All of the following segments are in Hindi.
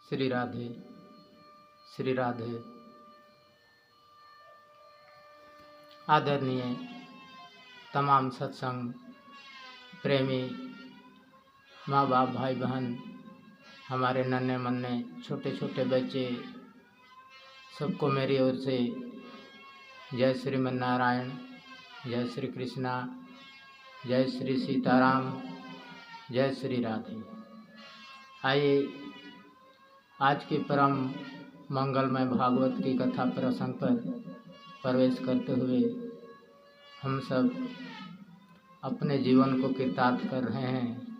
श्री राधे श्री राधे। आदरणीय तमाम सत्संग प्रेमी माँ बाप भाई बहन, हमारे नन्हे मन्ने छोटे छोटे बच्चे, सबको मेरी ओर से जय श्रीमन नारायण, जय श्री कृष्णा, जय श्री सीताराम, जय श्री राधे। आइए आज की परम मंगलमय भागवत की कथा प्रसंग पर प्रवेश करते हुए हम सब अपने जीवन को कृतार्थ कर रहे हैं।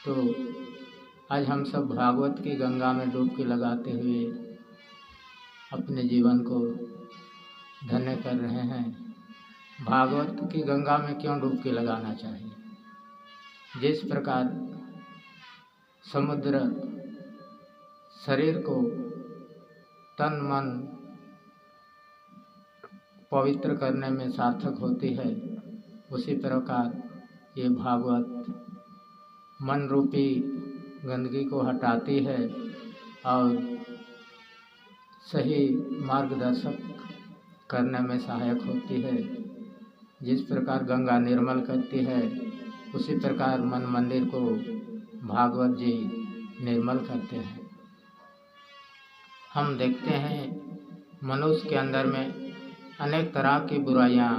तो आज हम सब भागवत की गंगा में डुबकी लगाते हुए अपने जीवन को धन्य कर रहे हैं। भागवत की गंगा में क्यों डुबकी लगाना चाहिए? जिस प्रकार समुद्र शरीर को तन मन पवित्र करने में सार्थक होती है, उसी प्रकार ये भागवत मन रूपी गंदगी को हटाती है और सही मार्गदर्शक करने में सहायक होती है। जिस प्रकार गंगा निर्मल करती है, उसी प्रकार मन मंदिर को भागवत जी निर्मल करते हैं। हम देखते हैं मनुष्य के अंदर में अनेक तरह की बुराइयां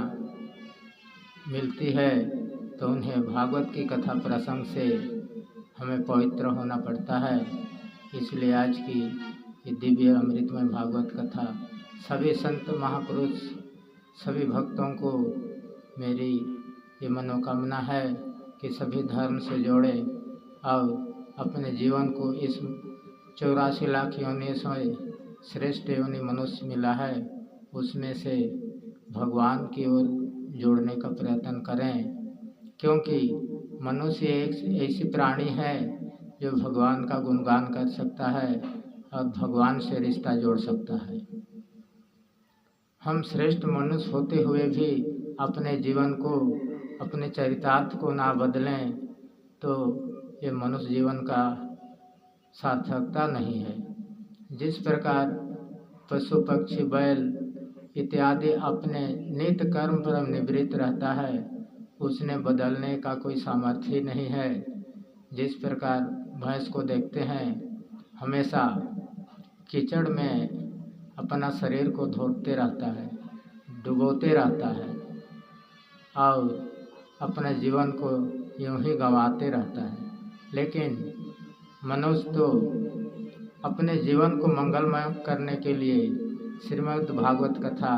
मिलती है, तो उन्हें भागवत की कथा प्रसंग से हमें पवित्र होना पड़ता है। इसलिए आज की ये दिव्य अमृतमय भागवत कथा सभी संत महापुरुष, सभी भक्तों को मेरी ये मनोकामना है कि सभी धर्म से जोड़े और अपने जीवन को इस 84 लाख योनि से श्रेष्ठ योनि मनुष्य मिला है, उसमें से भगवान की ओर जोड़ने का प्रयत्न करें। क्योंकि मनुष्य एक ऐसी प्राणी है जो भगवान का गुणगान कर सकता है और भगवान से रिश्ता जोड़ सकता है। हम श्रेष्ठ मनुष्य होते हुए भी अपने जीवन को, अपने चरितार्थ को ना बदलें तो ये मनुष्य जीवन का सार्थकता नहीं है। जिस प्रकार पशु पक्षी बैल इत्यादि अपने नित्य कर्म पर निवृत्त रहता है, उसने बदलने का कोई सामर्थ्य नहीं है। जिस प्रकार भैंस को देखते हैं, हमेशा कीचड़ में अपना शरीर को धोते रहता है, डुबोते रहता है और अपने जीवन को यूं ही गंवाते रहता है। लेकिन मनुष्य तो अपने जीवन को मंगलमय करने के लिए श्रीमद् भागवत कथा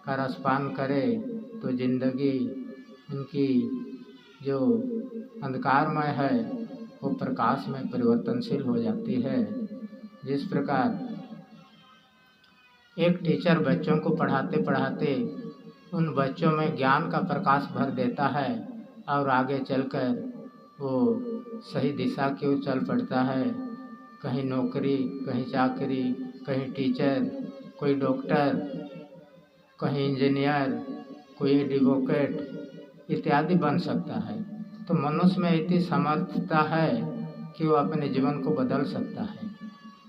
का रसपान करे तो जिंदगी उनकी जो अंधकारमय है वो प्रकाश में परिवर्तनशील हो जाती है। जिस प्रकार एक टीचर बच्चों को पढ़ाते पढ़ाते उन बच्चों में ज्ञान का प्रकाश भर देता है और आगे चलकर वो सही दिशा की ओर चल पड़ता है। कहीं नौकरी, कहीं चाकरी, कहीं टीचर, कोई डॉक्टर, कहीं इंजीनियर, कोई एडवोकेट इत्यादि बन सकता है। तो मनुष्य में इतनी समर्थता है कि वो अपने जीवन को बदल सकता है,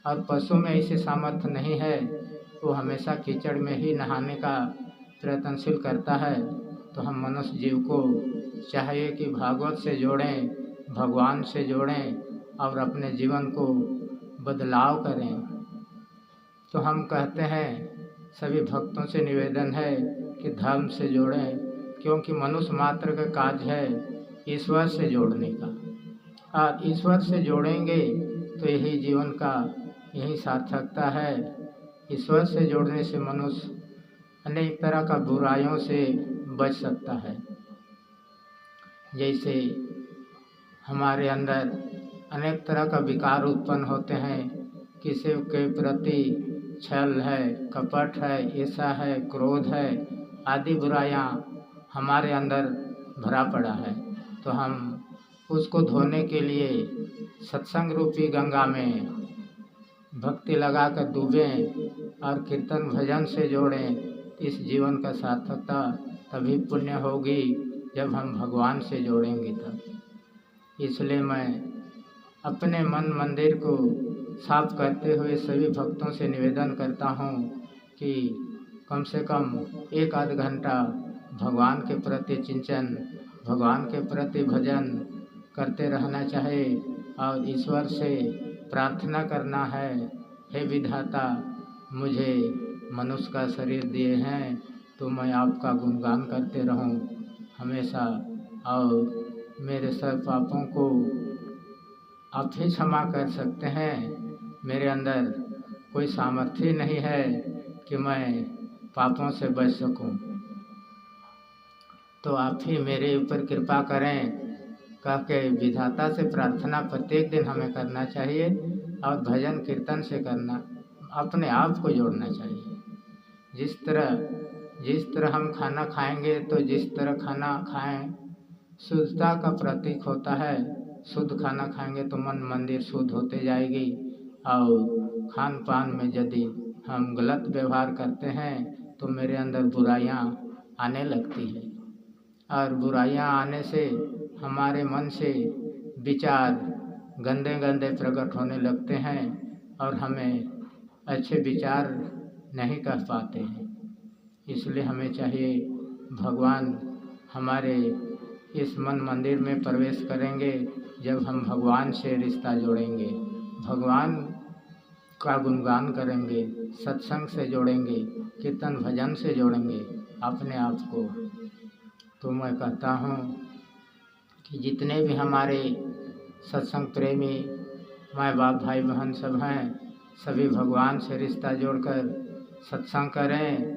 और पशु में ऐसी सामर्थ्य नहीं है, वो हमेशा कीचड़ में ही नहाने का प्रयत्नशील करता है। तो हम मनुष्य जीव को चाहिए कि भागवत से जोड़ें, भगवान से जोड़ें और अपने जीवन को बदलाव करें। तो हम कहते हैं, सभी भक्तों से निवेदन है कि धर्म से जोड़ें, क्योंकि मनुष्य मात्र का कार्य है ईश्वर से जोड़ने का, और ईश्वर से जोड़ेंगे तो यही जीवन का यही सार्थकता है। ईश्वर से जोड़ने से मनुष्य अनेक तरह का बुराइयों से बच सकता है। जैसे हमारे अंदर अनेक तरह का विकार उत्पन्न होते हैं, किसी के प्रति छल है, कपट है, ईर्ष्या है, क्रोध है, आदि बुराइयां हमारे अंदर भरा पड़ा है। तो हम उसको धोने के लिए सत्संग रूपी गंगा में भक्ति लगाकर डूबें और कीर्तन भजन से जोड़ें। इस जीवन का सार्थकता तभी पुण्य होगी जब हम भगवान से जोड़ेंगे तब। इसलिए मैं अपने मन मंदिर को साफ करते हुए सभी भक्तों से निवेदन करता हूँ कि कम से कम 1 आध घंटा भगवान के प्रति चिंतन, भगवान के प्रति भजन करते रहना चाहिए और ईश्वर से प्रार्थना करना है, हे विधाता मुझे मनुष्य का शरीर दिए हैं तो मैं आपका गुणगान करते रहूं हमेशा, और मेरे सब पापों को आप ही क्षमा कर सकते हैं। मेरे अंदर कोई सामर्थ्य नहीं है कि मैं पापों से बच सकूं, तो आप ही मेरे ऊपर कृपा करें। कह के विधाता से प्रार्थना प्रत्येक दिन हमें करना चाहिए और भजन कीर्तन से करना, अपने आप को जोड़ना चाहिए। जिस तरह हम खाना खाएंगे तो जिस तरह खाना खाएं शुद्धता का प्रतीक होता है। शुद्ध खाना खाएंगे तो मन मंदिर शुद्ध होते जाएगी, और खान पान में यदि हम गलत व्यवहार करते हैं तो मेरे अंदर बुराइयां आने लगती है, और बुराइयां आने से हमारे मन से विचार गंदे गंदे प्रकट होने लगते हैं और हमें अच्छे विचार नहीं कर पाते हैं। इसलिए हमें चाहिए भगवान हमारे इस मन मंदिर में प्रवेश करेंगे जब हम भगवान से रिश्ता जोड़ेंगे, भगवान का गुणगान करेंगे, सत्संग से जोड़ेंगे, कीर्तन भजन से जोड़ेंगे अपने आप को। तो मैं कहता हूँ कि जितने भी हमारे सत्संग प्रेमी माँ बाप भाई बहन सब हैं, सभी भगवान से रिश्ता जोड़कर सत्संग करें,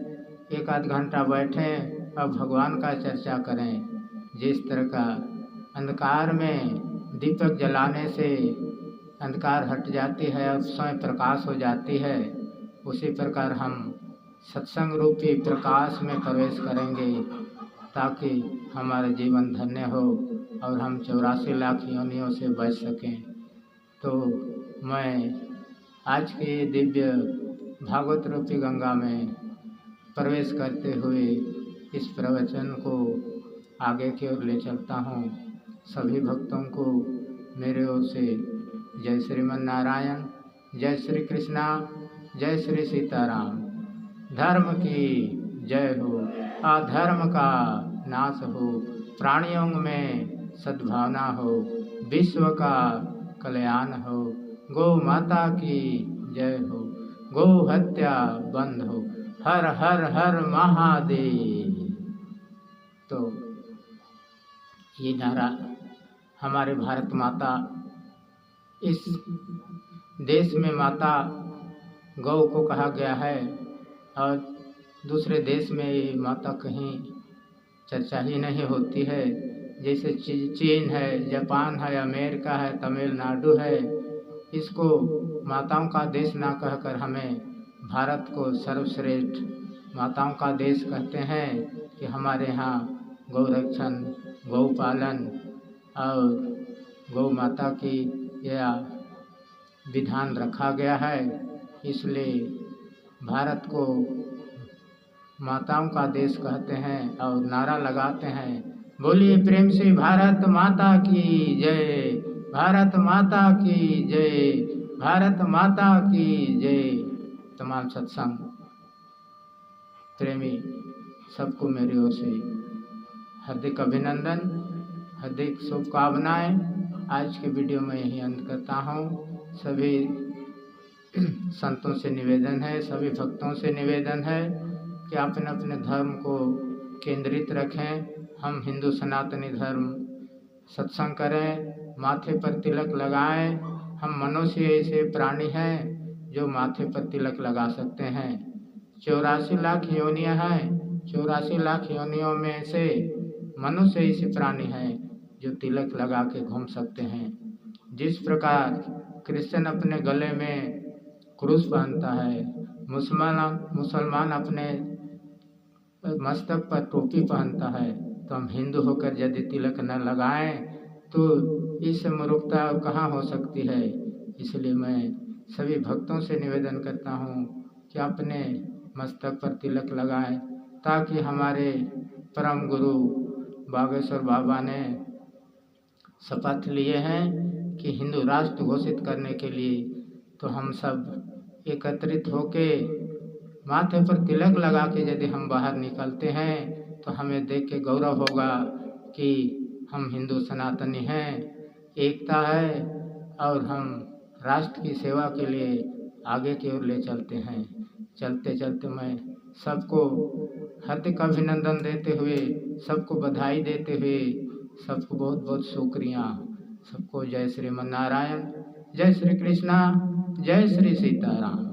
1 आध घंटा बैठें और भगवान का चर्चा करें। जिस तरह का अंधकार में दीपक जलाने से अंधकार हट जाती है और स्वयं प्रकाश हो जाती है, उसी प्रकार हम सत्संग रूपी प्रकाश में प्रवेश करेंगे ताकि हमारा जीवन धन्य हो और हम 84 लाख योनियों से बच सकें। तो मैं आज के दिव्य भागवत रूपी गंगा में प्रवेश करते हुए इस प्रवचन को आगे की ओर ले चलता हूँ। सभी भक्तों को मेरे ओर से जय श्रीमन नारायण, जय श्री कृष्णा, जय श्री सीताराम। धर्म की जय हो, अधर्म का नाश हो, प्राणियों में सद्भावना हो, विश्व का कल्याण हो, गौ माता की जय हो, गौ हत्या बंद हो, हर हर हर महादेव। तो ये नारा हमारे भारत माता, इस देश में माता गौ को कहा गया है और दूसरे देश में ये माता कहीं चर्चा ही नहीं होती है। जैसे चीन है, जापान है, अमेरिका है, तमिलनाडु है, इसको माताओं का देश ना कहकर हमें भारत को सर्वश्रेष्ठ माताओं का देश कहते हैं कि हमारे यहाँ गौ रक्षण, गौ पालन और गौ माता की यह विधान रखा गया है। इसलिए भारत को माताओं का देश कहते हैं और नारा लगाते हैं, बोलिए प्रेम से भारत माता की जय, भारत माता की जय, भारत माता की जय। तमाम सत्संग प्रेमी सबको मेरी ओर से हार्दिक अभिनंदन, हार्दिक शुभकामनाएं। आज के वीडियो में यही अंत करता हूँ। सभी संतों से निवेदन है, सभी भक्तों से निवेदन है कि अपने अपने धर्म को केंद्रित रखें। हम हिंदू सनातनी धर्म सत्संग करें, माथे पर तिलक लगाएं। हम मनुष्य ऐसे प्राणी हैं जो माथे पर तिलक लगा सकते हैं। 84 लाख योनियां हैं, 84 लाख योनियों में से मनुष्य ऐसे प्राणी हैं जो तिलक लगा के घूम सकते हैं। जिस प्रकार क्रिश्चियन अपने गले में क्रूस पहनता है, मुसलमान अपने मस्तक पर टोपी पहनता है, तो हम हिंदू होकर यदि तिलक न लगाएं तो इससे मूर्खता कहाँ हो सकती है। इसलिए मैं सभी भक्तों से निवेदन करता हूँ कि अपने मस्तक पर तिलक लगाएं, ताकि हमारे परम गुरु बागेश्वर बाबा ने शपथ लिए हैं कि हिंदू राष्ट्र घोषित करने के लिए तो हम सब एकत्रित होके माथे पर तिलक लगा के यदि हम बाहर निकलते हैं तो हमें देख के गौरव होगा कि हम हिंदू सनातनी हैं, एकता है और हम राष्ट्र की सेवा के लिए आगे की ओर ले चलते हैं। चलते चलते मैं सबको हार्दिक अभिनंदन देते हुए, सबको बधाई देते हुए, सबको बहुत बहुत शुक्रिया। सबको जय श्रीमन नारायण, जय श्री कृष्णा, जय श्री सीताराम।